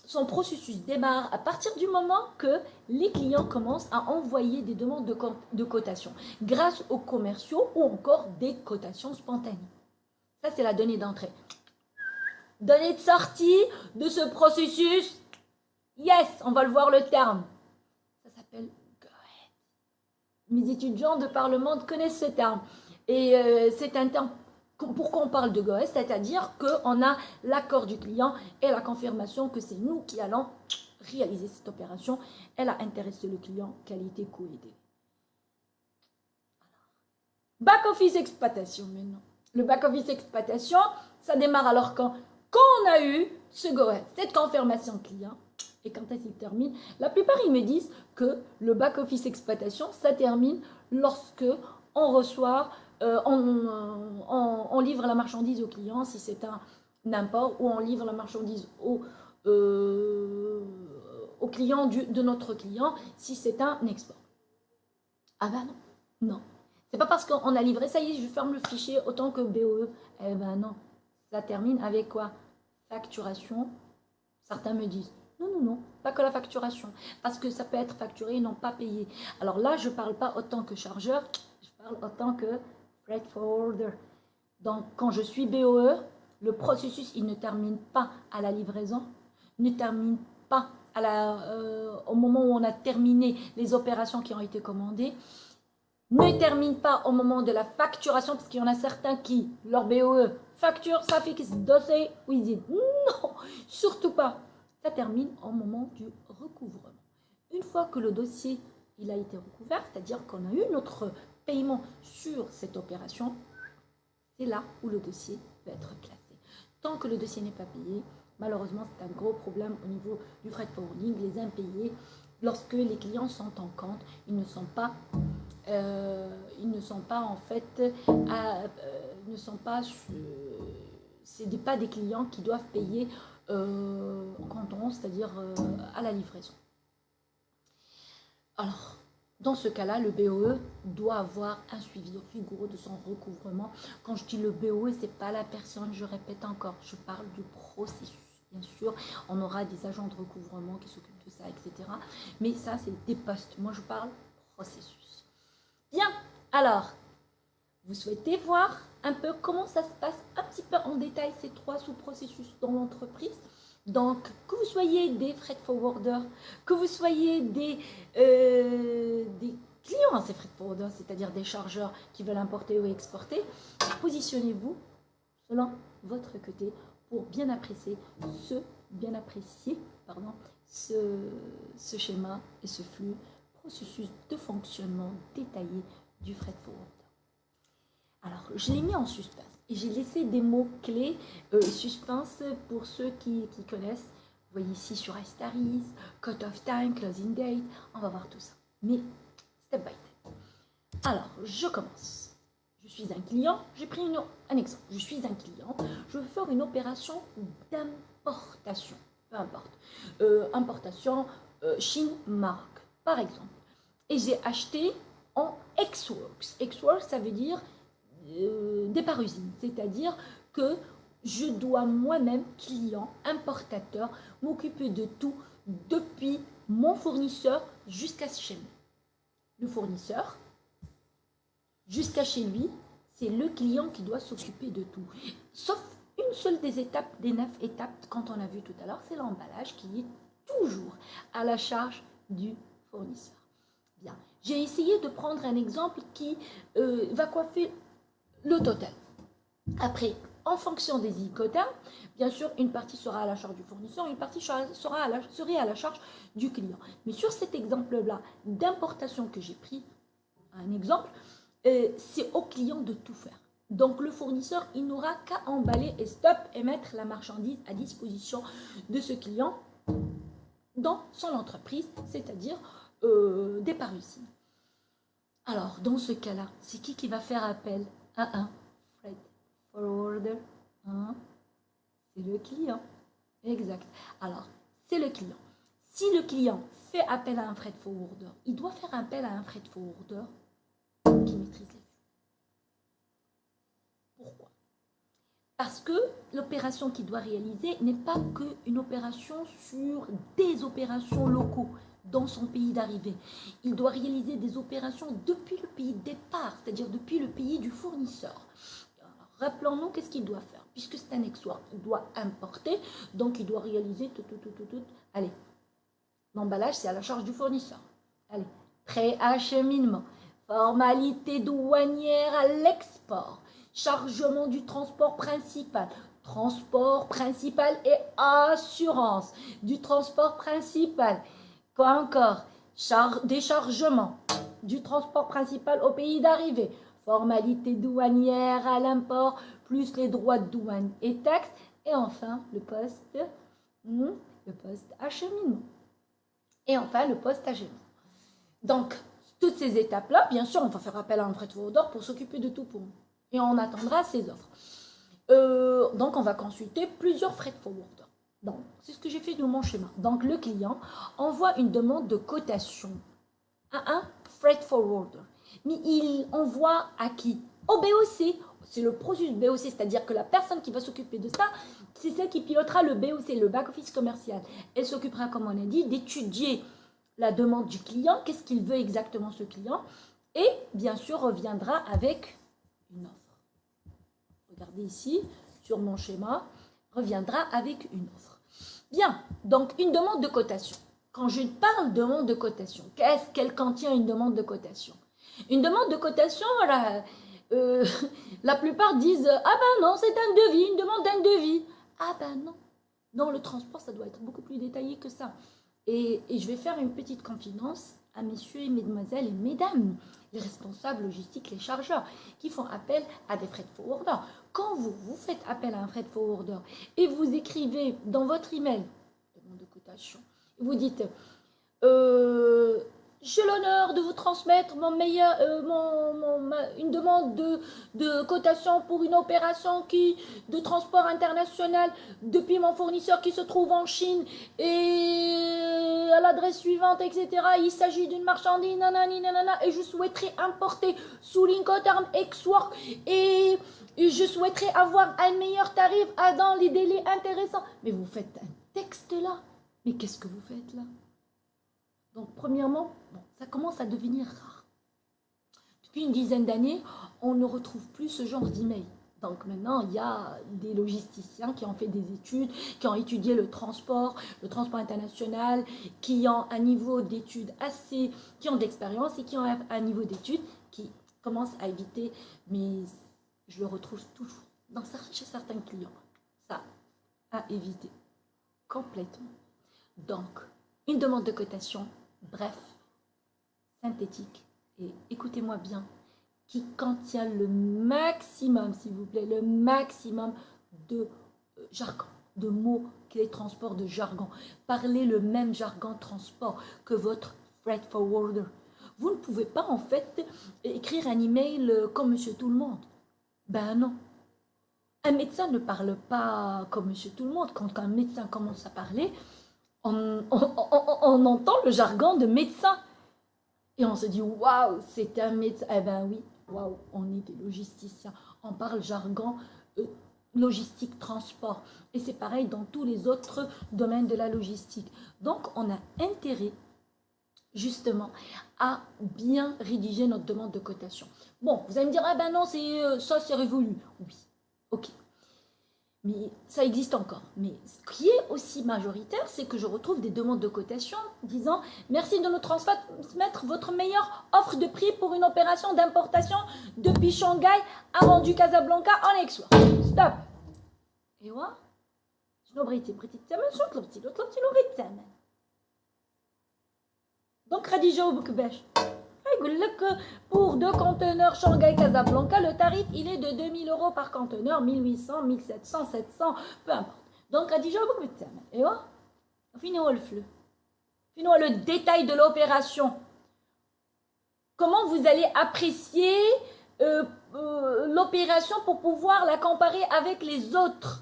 son processus démarre à partir du moment que les clients commencent à envoyer des demandes de cotation grâce aux commerciaux ou encore des cotations spontanées. Ça, c'est la donnée d'entrée. Donnée de sortie de ce processus, yes, on va le voir le terme. Ça s'appelle go ahead. Mes étudiants de parlement connaissent ce terme. Et c'est un terme. Pourquoi on parle de GOES? C'est-à-dire qu'on a l'accord du client et la confirmation que c'est nous qui allons réaliser cette opération. Elle a intéressé le client, qualité, coût et délai. Back-office exploitation maintenant. Le back-office exploitation, ça démarre alors quand on a eu ce GOES, cette confirmation client. Et quand elle s'y termine, la plupart ils me disent que le back-office exploitation, ça termine lorsque on reçoit... on livre la marchandise au client si c'est un import ou on livre la marchandise au client de notre client si c'est un export. Ah ben non, non. C'est pas parce qu'on a livré, ça y est, je ferme le fichier autant que BOE. Eh ben non, ça termine avec quoi? Facturation. Certains me disent, non, pas que la facturation. Parce que ça peut être facturé et non pas payé. Alors là, je parle pas autant que chargeur, je parle autant que freight forwarder. Donc, quand je suis BOE, le processus, il ne termine pas à la livraison, ne termine pas au moment où on a terminé les opérations qui ont été commandées, ne termine pas au moment de la facturation, parce qu'il y en a certains qui, leur BOE, facture, ça fixe, dossier, within. Non, surtout pas. Ça termine au moment du recouvrement. Une fois que le dossier il a été recouvert, c'est-à-dire qu'on a eu notre paiement sur cette opération, c'est là où le dossier peut être classé. Tant que le dossier n'est pas payé, malheureusement, c'est un gros problème au niveau du freight forwarding. Les impayés, lorsque les clients sont en compte, ils ne sont pas en fait, c'est pas des clients qui doivent payer en comptant, c'est-à-dire à la livraison. Alors, dans ce cas-là, le BOE doit avoir un suivi rigoureux de son recouvrement. Quand je dis le BOE, ce n'est pas la personne, je répète encore, je parle du processus. Bien sûr, on aura des agents de recouvrement qui s'occupent de ça, etc. Mais ça, c'est des postes. Moi, je parle processus. Bien, alors, vous souhaitez voir un peu comment ça se passe un petit peu en détail, ces 3 sous-processus dans l'entreprise. Donc, que vous soyez des freight forwarders, que vous soyez des clients à ces freight forwarders, c'est-à-dire des chargeurs qui veulent importer ou exporter, positionnez-vous selon votre côté pour bien apprécier ce schéma et ce flux, processus de fonctionnement détaillé du freight forwarder. Alors, je l'ai mis en suspense et j'ai laissé des mots-clés suspense pour ceux qui connaissent. Vous voyez ici sur Istaris, cut-off time, closing date, on va voir tout ça. Mais step by step. Alors, je commence. Je suis un client, j'ai pris un exemple. Je suis un client, je veux faire une opération d'importation, peu importe. Importation Chine-Maroc, par exemple. Et j'ai acheté en Ex-Works. Ex-Works, ça veut dire départ usine, c'est-à-dire que je dois moi-même, client, importateur, m'occuper de tout depuis mon fournisseur jusqu'à chez lui. Le fournisseur, jusqu'à chez lui, c'est le client qui doit s'occuper de tout. Sauf une seule des étapes, des 9 étapes, quand on a vu tout à l'heure, c'est l'emballage qui est toujours à la charge du fournisseur. Bien, j'ai essayé de prendre un exemple qui va coiffer le total. Après, en fonction des quotas, bien sûr, une partie sera à la charge du fournisseur, une partie serait à la charge du client. Mais sur cet exemple-là d'importation que j'ai pris, un exemple, c'est au client de tout faire. Donc, le fournisseur, il n'aura qu'à emballer et stop et mettre la marchandise à disposition de ce client dans son entreprise, c'est-à-dire départ usine. Alors, dans ce cas-là, c'est qui va faire appel à un freight forwarder? C'est le client. Exact. Alors, c'est le client. Si le client fait appel à un freight forwarder, il doit faire appel à un freight forwarder qui maîtrise les flux. Pourquoi? Parce que l'opération qu'il doit réaliser n'est pas qu'une opération sur des opérations locaux dans son pays d'arrivée. Il doit réaliser des opérations depuis le pays de départ, c'est-à-dire depuis le pays du fournisseur. Rappelons-nous qu'est-ce qu'il doit faire, puisque c'est un export. Il doit importer, donc il doit réaliser tout. Allez, l'emballage, c'est à la charge du fournisseur. Allez, pré-acheminement, formalité douanière à l'export, chargement du transport principal et assurance du transport principal. Quoi encore? Déchargement du transport principal au pays d'arrivée, formalité douanière à l'import, plus les droits de douane et taxes, et enfin le post-acheminement. Donc, toutes ces étapes-là, bien sûr, on va faire appel à un freight forwarder pour s'occuper de tout pour nous. Et on attendra ses offres. Donc, on va consulter plusieurs freight forwarders. Donc, c'est ce que j'ai fait dans mon schéma. Donc, le client envoie une demande de cotation à un freight forwarder. Mais il envoie à qui? Au BOC. C'est le processus BOC, c'est-à-dire que la personne qui va s'occuper de ça, c'est celle qui pilotera le BOC, le back-office commercial. Elle s'occupera, comme on a dit, d'étudier la demande du client, qu'est-ce qu'il veut exactement ce client, et bien sûr reviendra avec une offre. Regardez ici, sur mon schéma, reviendra avec une offre. Bien, donc une demande de cotation. Quand je parle de demande de cotation, qu'est-ce qu'elle contient une demande de cotation? Une demande de cotation, la plupart disent « Ah ben non, c'est un devis, une demande d'un devis. » Ah ben non, Dans le transport, ça doit être beaucoup plus détaillé que ça. Et je vais faire une petite confidence à messieurs et mesdemoiselles et mesdames, les responsables logistiques, les chargeurs, qui font appel à des freight forwarders. Quand vous faites appel à un freight forwarder et vous écrivez dans votre email, demande de cotation, vous dites j'ai l'honneur de vous transmettre une demande de cotation pour une opération de transport international depuis mon fournisseur qui se trouve en Chine et à l'adresse suivante, etc. Il s'agit d'une marchandise, nanani, nanana, et je souhaiterais importer sous l'Incoterm Ex-Work et je souhaiterais avoir un meilleur tarif dans les délais intéressants. Mais vous faites un texte là. Mais qu'est-ce que vous faites là? Donc, premièrement, ça commence à devenir rare. Depuis une dizaine d'années, on ne retrouve plus ce genre d'email. Donc maintenant, il y a des logisticiens qui ont fait des études, qui ont étudié le transport international, qui ont un niveau d'études qui ont d'expérience et qui ont un niveau d'études qui commencent à éviter, mais je le retrouve toujours chez certains clients. Ça, à éviter complètement. Donc, une demande de cotation, bref, synthétique, et écoutez-moi bien, qui contient le maximum, s'il vous plaît, le maximum de jargon, de mots, clés transport, de jargon. Parlez le même jargon transport que votre freight forwarder. Vous ne pouvez pas, en fait, écrire un email comme Monsieur Tout le Monde. Ben non. Un médecin ne parle pas comme Monsieur Tout le Monde. Quand un médecin commence à parler, on entend le jargon de médecin. Et on se dit, waouh, c'est un médecin. Eh ben oui, waouh, on est des logisticiens. On parle jargon logistique, transport. Et c'est pareil dans tous les autres domaines de la logistique. Donc, on a intérêt, justement, à bien rédiger notre demande de cotation. Bon, vous allez me dire, ah ben non, ça c'est révolu. Oui, ok. Mais ça existe encore. Mais ce qui est aussi majoritaire, c'est que je retrouve des demandes de cotation disant « Merci de nous transmettre votre meilleure offre de prix pour une opération d'importation depuis Shanghai à rendu Casablanca en Ex-Work. » Stop. Et voilà. Donc, Khadija au Boukbesh. Pour 2 conteneurs Shanghai-Casablanca, le tarif, il est de 2000 € par conteneur, 1800, 1700, 700, peu importe. Donc, Khadija, et voilà. Finissons le flux. Finissons le détail de l'opération. Comment vous allez apprécier l'opération pour pouvoir la comparer avec les autres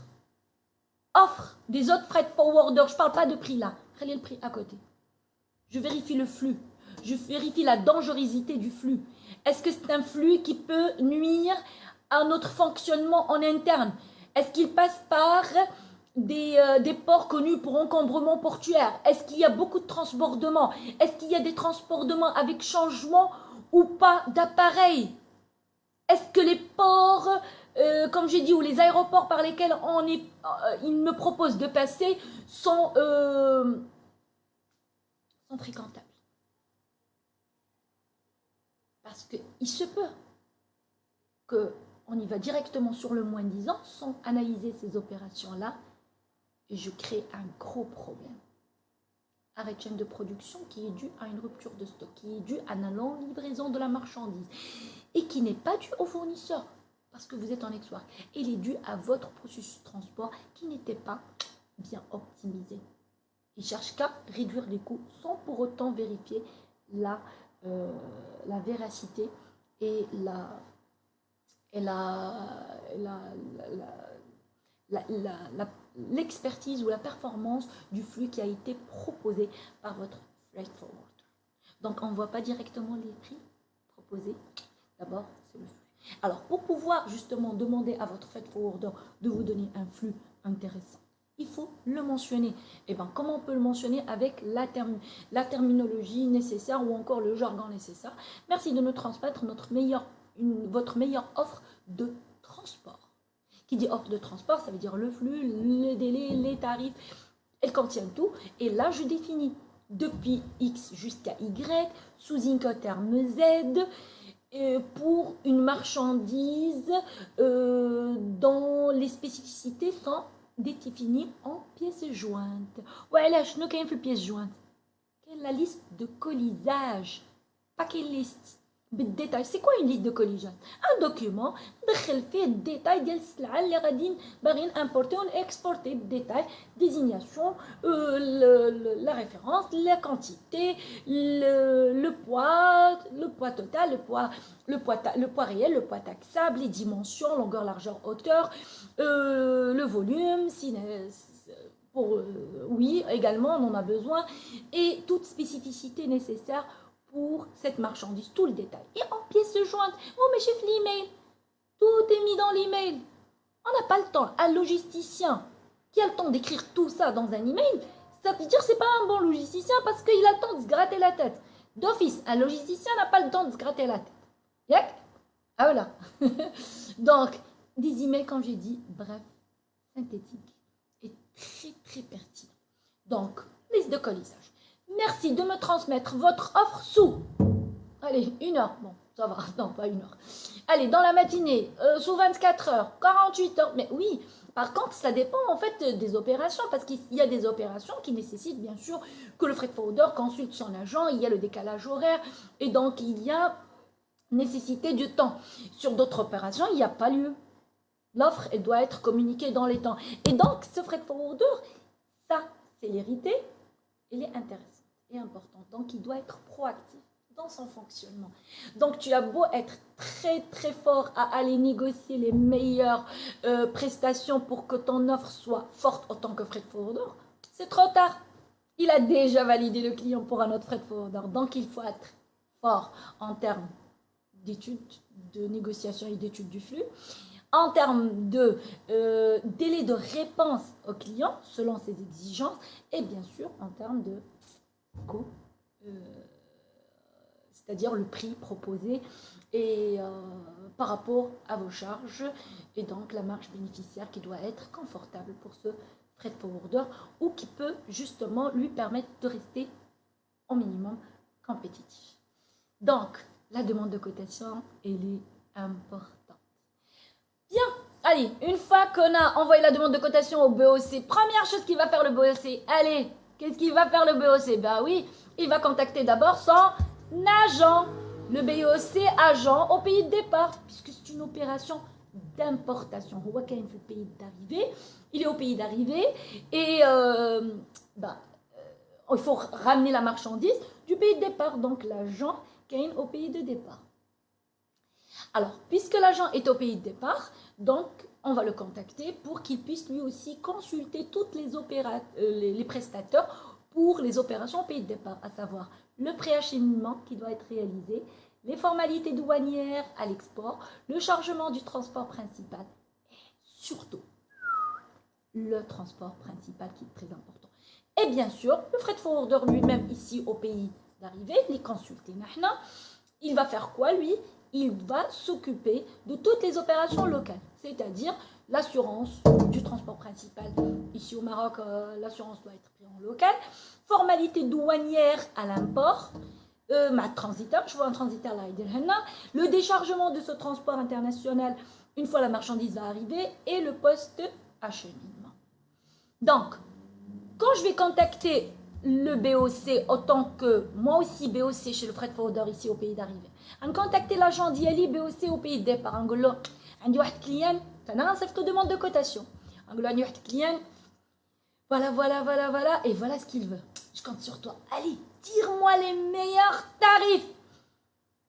offres des autres freight forwarders. Je ne parle pas de prix là. Regardez le prix à côté. Je vérifie le flux. Je vérifie la dangerosité du flux. Est-ce que c'est un flux qui peut nuire à notre fonctionnement en interne? Est-ce qu'il passe par des ports connus pour encombrement portuaire? Est-ce qu'il y a beaucoup de transbordements? Est-ce qu'il y a des transbordements avec changement ou pas d'appareil? Est-ce que les ports, comme j'ai dit, ou les aéroports par lesquels ils me proposent de passer sont fréquentables? Parce qu'il se peut qu'on y va directement sur le moins 10 ans sans analyser ces opérations-là et je crée un gros problème. Arrêt de chaîne de production qui est dû à une rupture de stock, qui est dû à la longue livraison de la marchandise et qui n'est pas dû au fournisseur parce que vous êtes en Ex-Work. Il est dû à votre processus de transport qui n'était pas bien optimisé. Il cherche qu'à réduire les coûts sans pour autant vérifier la véracité et l'expertise ou la performance du flux qui a été proposé par votre freight forwarder. Donc, on ne voit pas directement les prix proposés. D'abord, c'est le flux. Alors, pour pouvoir justement demander à votre freight forwarder de vous donner un flux intéressant, il faut le mentionner. Et bien, comment on peut le mentionner avec la terminologie nécessaire ou encore le jargon nécessaire? Merci de nous transmettre votre meilleure offre de transport. Qui dit offre de transport, ça veut dire le flux, les délais, les tarifs. Elle contient tout. Et là, je définis depuis X jusqu'à Y, sous Incoterm Z, pour une marchandise dont les spécificités sont définies en pièce jointe. وعلاش شنو كاين في البيس جوينت؟ كاين la liste de colisage. Pas qu'une liste بالديتاي. سي كوا اون ليست دو كوليجات؟ ان دوكيومون ندخل فيه الديتاي ديال السلعه اللي غادي باغيين امبورتي ونكسبورتي بالديتاي ديزينياسيون لا ريفيرونس لا كونتيتي le poids total le poids réel le poids taxable les dimensions longueur largeur hauteur le volume pour oui également on en a besoin et toute spécificité nécessaire pour cette marchandise, tout le détail. Et en pièces jointes, oh mais chef, l'email, tout est mis dans l'email. On n'a pas le temps. Un logisticien qui a le temps d'écrire tout ça dans un email, ça veut dire que ce n'est pas un bon logisticien parce qu'il a le temps de se gratter la tête. D'office, un logisticien n'a pas le temps de se gratter la tête. Yak? Ah voilà. Donc, des emails, comme j'ai dit, bref, synthétiques et très très pertinents. Donc, liste de colisage. Merci de me transmettre votre offre sous, allez, 1 heure, bon, ça va, non, pas 1 heure. Allez, dans la matinée, sous 24 heures, 48 heures, mais oui, par contre, ça dépend en fait des opérations, parce qu'il y a des opérations qui nécessitent bien sûr que le freight forwarder consulte son agent, il y a le décalage horaire, et donc il y a nécessité du temps. Sur d'autres opérations, il n'y a pas lieu. L'offre, elle doit être communiquée dans les temps. Et donc, ce freight forwarder, sa célérité, elle est intéressante et importante. Donc, il doit être proactif dans son fonctionnement. Donc, tu as beau être très, très fort à aller négocier les meilleures prestations pour que ton offre soit forte autant que freight forwarder, c'est trop tard. Il a déjà validé le client pour un autre freight forwarder. Donc, il faut être fort en termes d'études, de négociation et d'études du flux, en termes de délai de réponse au client selon ses exigences et bien sûr en termes de coût, c'est-à-dire le prix proposé et par rapport à vos charges et donc la marge bénéficiaire qui doit être confortable pour ce freight forwarder ou qui peut justement lui permettre de rester au minimum compétitif. Donc, la demande de cotation, elle est importante. Bien, allez, une fois qu'on a envoyé la demande de cotation au BOC, première chose qu'il va faire le BOC, allez, qu'est-ce qu'il va faire le BOC? Ben oui, il va contacter d'abord son agent, le BOC agent au pays de départ, puisque c'est une opération d'importation. On voit qu'il est le pays d'arrivée, il est au pays d'arrivée et il faut ramener la marchandise du pays de départ, donc l'agent qui est au pays de départ. Alors, puisque l'agent est au pays de départ, donc on va le contacter pour qu'il puisse lui aussi consulter toutes les prestataires pour les opérations au pays de départ, à savoir le préacheminement qui doit être réalisé, les formalités douanières à l'export, le chargement du transport principal et surtout le transport principal qui est très important. Et bien sûr, le freight forwarder lui-même ici au pays d'arrivée, les consulter. Il va faire quoi lui? Il va s'occuper de toutes les opérations locales, c'est-à-dire l'assurance du transport principal. Ici au Maroc, l'assurance doit être prise en local. Formalité douanière à l'import, ma transiteur, je vois un transiteur là, le déchargement de ce transport international une fois la marchandise va arriver et le post-acheminement. Donc, quand je vais contacter le BOC, autant que moi aussi BOC chez le freight forwarder ici au pays d'arrivée, on contacter l'agent d'IALI BOC au pays de départ, on dit il y a un client, on a une demande de cotation, on dit il y a un client, voilà, et voilà ce qu'il veut. Je compte sur toi. Allez, tire-moi les meilleurs tarifs,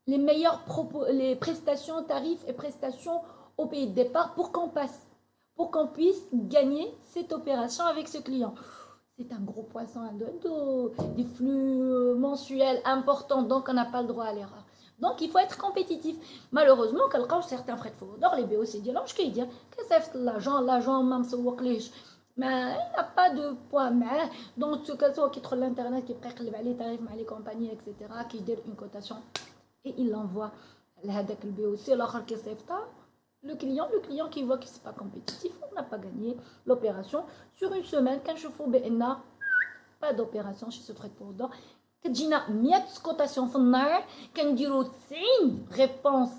les meilleures les prestations, tarifs et prestations au pays de départ pour qu'on passe, pour qu'on puisse gagner cette opération avec ce client. C'est un gros poisson à dos, des flux mensuels importants, donc on n'a pas le droit à l'erreur. Donc il faut être compétitif. Malheureusement, quand certains freight forwarders, les BOC disent, je vais dire, qu'est-ce que l'agent m'a m'souqlish. Mais il n'a pas de poids. Donc ce cas qui trouve l'internet, qui prête les tarifs, les compagnies, etc., qui donne une cotation et il l'envoie à le BOC, le client qui voit que ce n'est pas compétitif, on n'a pas gagné l'opération. Sur une semaine, quand je fais BNA, pas d'opération chez ce freight forwarder. Quand j'ai 100 cotations, quand j'ai 90 réponses,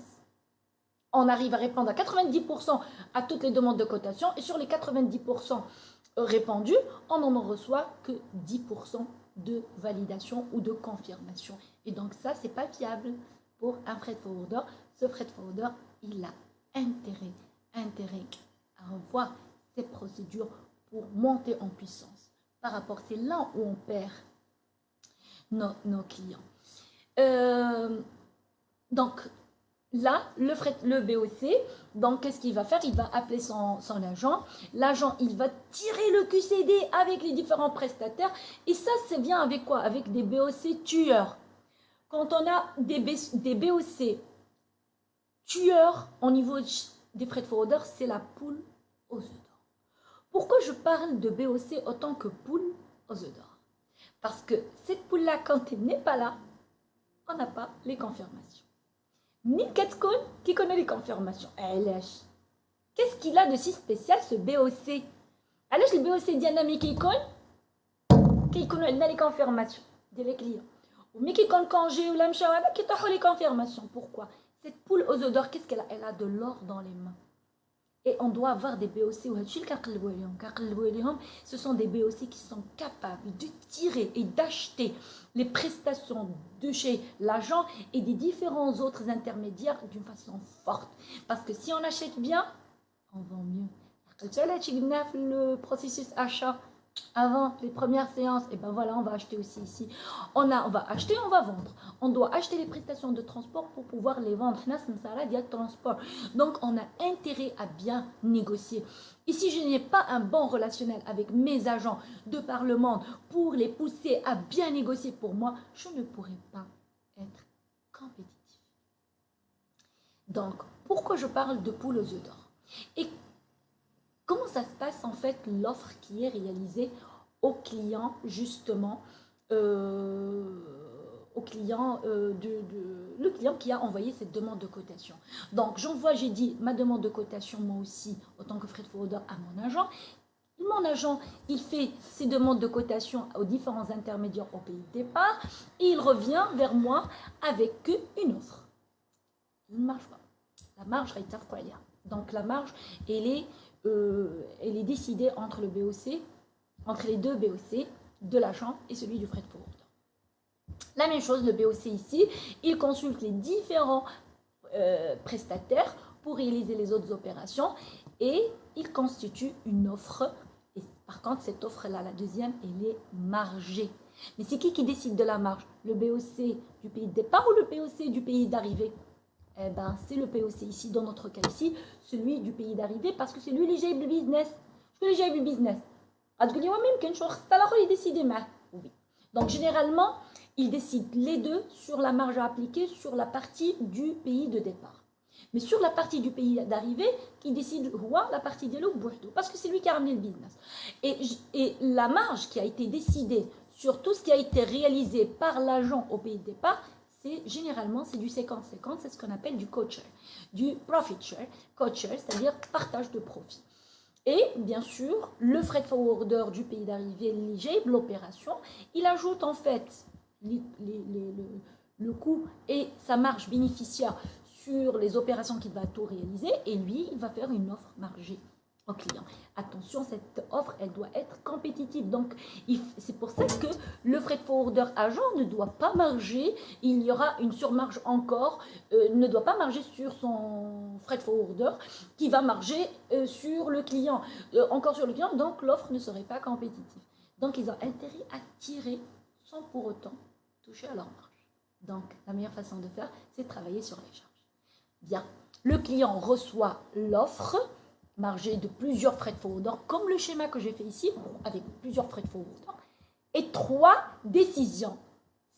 on arrive à répondre à 90% à toutes les demandes de cotation. Et sur les 90% répandu, on n'en reçoit que 10% de validation ou de confirmation. Et donc ça, c'est pas viable pour un freight forwarder. Ce freight forwarder, il a intérêt à revoir ses procédures pour monter en puissance. Par rapport, c'est là où on perd nos clients. Donc là, le BOC, donc qu'est-ce qu'il va faire? Il va appeler son agent. L'agent, il va tirer le QCD avec les différents prestataires. Et ça, c'est bien avec quoi? Avec des BOC tueurs. Quand on a des BOC tueurs au niveau des freight forwarders, c'est la poule aux œufs d'or. Pourquoi je parle de BOC autant que poule aux œufs d'or? Parce que cette poule-là, quand elle n'est pas là, on n'a pas les confirmations. Milkatskoun qui connaît les confirmations. Qu'est-ce qu'il a de si spécial ce BOC? Alors, le BOC dynamique qui connaît les confirmations des clients. Mais qui compte congé ou l'amchawada qui t'a les confirmations. Pourquoi? Cette poule aux œufs d'or, qu'est-ce qu'elle a? Elle a de l'or dans les mains. Et on doit avoir des BOC, ce sont des BOC qui sont capables de tirer et d'acheter les prestations de chez l'agent et des différents autres intermédiaires d'une façon forte. Parce que si on achète bien, on vend mieux. Le processus achat, avant les premières séances, et ben voilà, on va acheter aussi ici. On va acheter, on va vendre. On doit acheter les prestations de transport pour pouvoir les vendre. Donc, on a intérêt à bien négocier. Et si je n'ai pas un bon relationnel avec mes agents de par le monde pour les pousser à bien négocier pour moi, je ne pourrai pas être compétitif. Donc, pourquoi je parle de poule aux œufs d'or? Et comment ça se passe en fait l'offre qui est réalisée au client justement, au client le client qui a envoyé cette demande de cotation. Donc j'envoie, j'ai dit ma demande de cotation moi aussi en tant que freight forwarder à mon agent. Mon agent, il fait ses demandes de cotation aux différents intermédiaires au pays de départ et il revient vers moi avec une offre. Une marge pas. La marge, donc la marge, elle est décidée entre le BOC, entre les deux BOC de l'agent et celui du freight forwarder. La même chose, le BOC ici, il consulte les différents prestataires pour réaliser les autres opérations et il constitue une offre. Et par contre, cette offre-là, la deuxième, elle est margée. Mais c'est qui décide de la marge? Le BOC du pays de départ ou le BOC du pays d'arrivée? Eh ben, c'est le POC ici, dans notre cas ici, celui du pays d'arrivée, parce que c'est lui qui gère le business. Je peux gérer le business. Oui. Donc, généralement, il décide les deux sur la marge à appliquer sur la partie du pays de départ. Mais sur la partie du pays d'arrivée, qui décide la partie de l'eau, parce que c'est lui qui a ramené le business. Et la marge qui a été décidée sur tout ce qui a été réalisé par l'agent au pays de départ, généralement, c'est du 50-50, c'est ce qu'on appelle du co-share, du profit share, co-share, c'est-à-dire partage de profit. Et bien sûr, le freight forwarder du pays d'arrivée, l'opération, il ajoute en fait le coût et sa marge bénéficiaire sur les opérations qu'il va tout réaliser et lui, il va faire une offre margée au client. Attention, cette offre, elle doit être compétitive. Donc, c'est pour ça que le freight forwarder agent ne doit pas marger. Il y aura une surmarge encore, ne doit pas marger sur son freight forwarder qui va marger sur le client. Encore sur le client, donc l'offre ne serait pas compétitive. Donc, ils ont intérêt à tirer sans pour autant toucher à leur marge. Donc, la meilleure façon de faire, c'est de travailler sur les charges. Bien, le client reçoit l'offre margé de plusieurs freight forwarders, comme le schéma que j'ai fait ici, avec plusieurs freight forwarders, et 3 décisions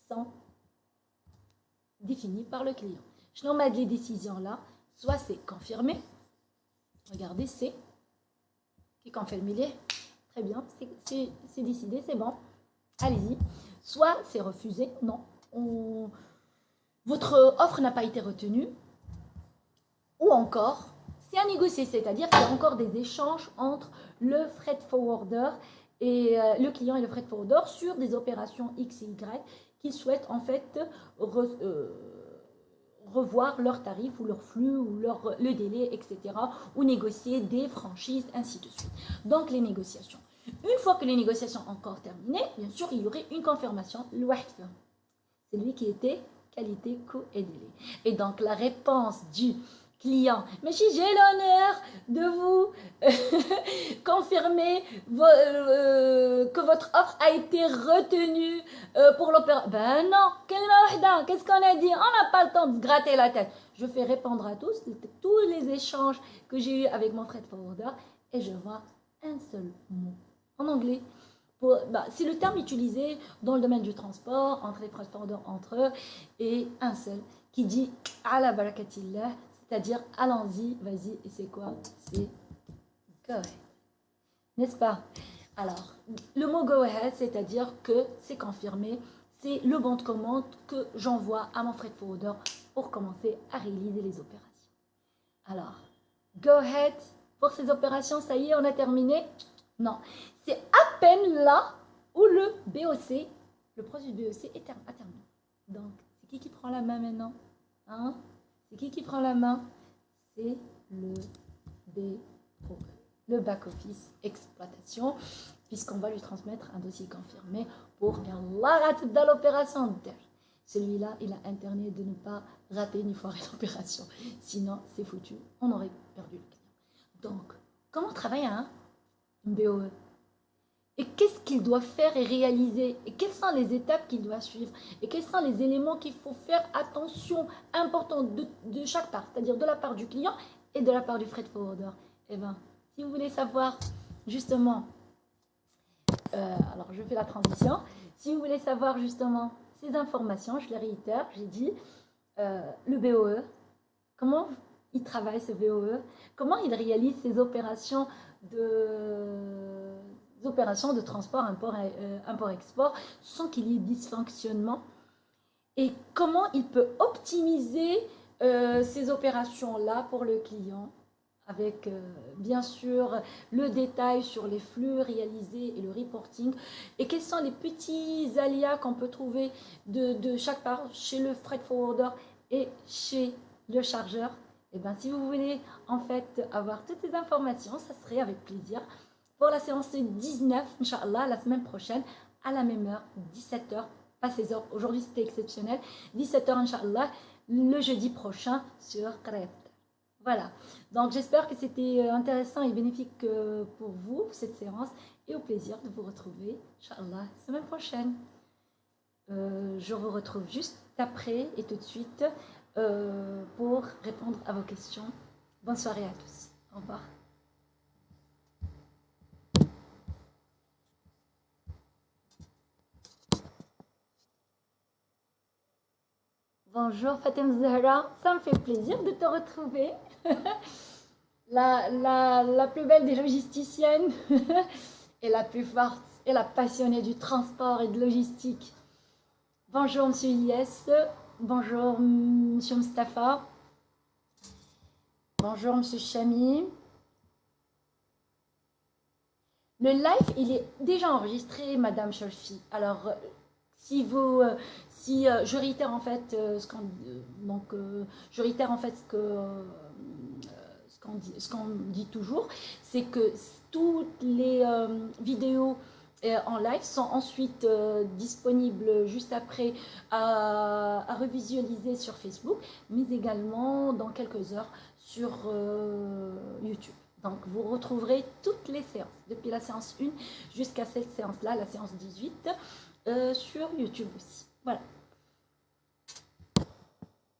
sont définies par le client. Je nomme les décisions là, soit c'est confirmé, regardez, c'est qui confirme, il est très bien, c'est décidé, c'est bon, allez-y. Soit c'est refusé, non, votre offre n'a pas été retenue, ou encore c'est à négocier, c'est-à-dire qu'il y a encore des échanges entre le freight forwarder et le client et le freight forwarder sur des opérations X et Y qu'ils souhaitent en fait revoir leurs tarifs ou leur flux ou le délai, etc. ou négocier des franchises, ainsi de suite. Donc les négociations. Une fois que les négociations ont encore terminé, bien sûr, il y aurait une confirmation. C'est lui qui était qualité, coût et délai. Et donc, la réponse du client, mais si j'ai l'honneur de vous confirmer que votre offre a été retenue pour l'opération. Ben non, qu'est-ce qu'on a dit? On n'a pas le temps de se gratter la tête. Je fais répondre à tous les échanges que j'ai eus avec mon freight forwarder et je vois un seul mot en anglais. C'est le terme utilisé dans le domaine du transport, entre les freight forwarders entre eux, et un seul qui dit ala barakatillah, c'est-à-dire allons-y, vas-y, et c'est quoi? C'est go ahead. N'est-ce pas? Alors, le mot go ahead, c'est-à-dire que c'est confirmé, c'est le bon de commande que j'envoie à mon freight forwarder pour commencer à réaliser les opérations. Alors, go ahead pour ces opérations, ça y est, on a terminé? Non, c'est à peine là où le BOC, le processus BOC est terminé. Donc, c'est qui prend la main maintenant? Hein? C'est qui prend la main? C'est le BOE, le back-office exploitation, puisqu'on va lui transmettre un dossier confirmé pour faire la rate de l'opération. Celui-là, il a intérêt de ne pas rater ni foirer l'opération. Sinon, c'est foutu, on aurait perdu le client. Donc, comment travaille un BOE? Et qu'est-ce qu'il doit faire et réaliser? Et quelles sont les étapes qu'il doit suivre? Et quels sont les éléments qu'il faut faire attention, important de chaque part, c'est-à-dire de la part du client et de la part du freight forwarder? Eh bien, si vous voulez savoir justement, alors je fais la transition, si vous voulez savoir justement ces informations, je les réitère, j'ai dit, le BOE, comment il travaille ce BOE, comment il réalise ses opérations de transport, import-export, sans qu'il y ait dysfonctionnement, et comment il peut optimiser ces opérations-là pour le client, avec bien sûr le détail sur les flux réalisés et le reporting, et quels sont les petits aléas qu'on peut trouver de chaque part, chez le freight forwarder et chez le chargeur. Et bien, si vous voulez en fait avoir toutes ces informations, ça serait avec plaisir pour la séance 19, Inch'Allah, la semaine prochaine, à la même heure, 17h, pas 16h, aujourd'hui c'était exceptionnel, 17h, Inch'Allah, le jeudi prochain sur Qreb. Voilà, donc j'espère que c'était intéressant et bénéfique pour vous, cette séance, et au plaisir de vous retrouver, Inch'Allah, semaine prochaine. Je vous retrouve juste après et tout de suite pour répondre à vos questions. Bonne soirée à tous. Au revoir. Bonjour Fatem Zahra, ça me fait plaisir de te retrouver. la plus belle des logisticiennes et la plus forte et la passionnée du transport et de logistique. Bonjour Monsieur Ies, bonjour Monsieur Mustafa, bonjour Monsieur Chami. Le live, il est déjà enregistré, Madame Cholfi. Alors, je réitère en fait ce qu'on dit toujours, c'est que toutes les vidéos en live sont ensuite disponibles juste après à revisualiser sur Facebook, mais également dans quelques heures sur YouTube. Donc, vous retrouverez toutes les séances, depuis la séance 1 jusqu'à cette séance-là, la séance 18, sur YouTube aussi. Voilà.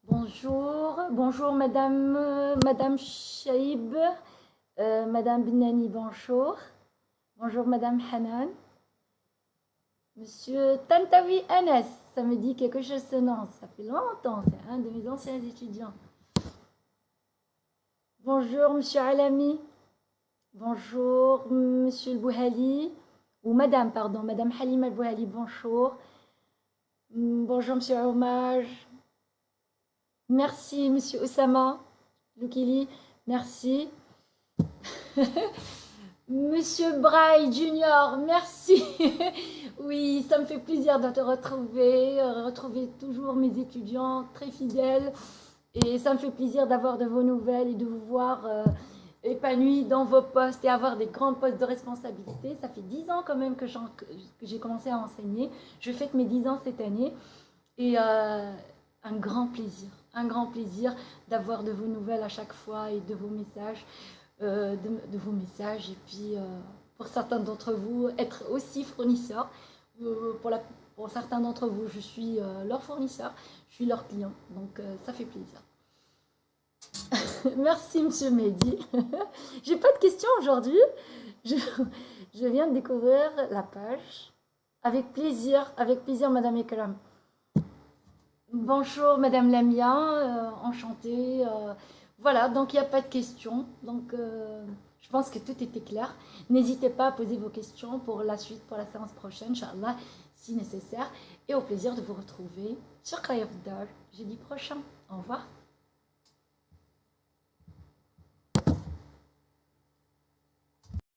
Bonjour Madame Shaib, Madame Benani, bonjour. Bonjour Madame Hanan. Monsieur Tantawi Anas, ça me dit quelque chose ce nom, ça fait longtemps, c'est un de mes anciens étudiants. Bonjour Monsieur Alami. Bonjour Monsieur El Bouhali, ou Madame, pardon, Madame Halima El Bouhali, bonjour. Bonjour Monsieur Hommage. Merci Monsieur Oussama Loukili, merci. Monsieur Braille Junior, merci. Oui, ça me fait plaisir de te retrouver toujours mes étudiants très fidèles. Et ça me fait plaisir d'avoir de vos nouvelles et de vous voir épanouie dans vos postes et avoir des grands postes de responsabilité. Ça fait 10 ans quand même que j'ai commencé à enseigner. Je fête mes 10 ans cette année. Et un grand plaisir d'avoir de vos nouvelles à chaque fois et de vos messages. De vos messages. Et puis, pour certains d'entre vous, être aussi fournisseur. Pour certains d'entre vous, je suis leur fournisseur, je suis leur client. Donc, ça fait plaisir. Merci, Monsieur Mehdi. J'ai pas de questions aujourd'hui. Je viens de découvrir la page. Avec plaisir, Madame Ekram. Bonjour, Madame Lamia, enchantée. Voilà, donc il n'y a pas de questions. Donc, je pense que tout était clair. N'hésitez pas à poser vos questions pour la suite, pour la séance prochaine, Inch'Allah, si nécessaire. Et au plaisir de vous retrouver sur Krayaf Dar jeudi prochain. Au revoir.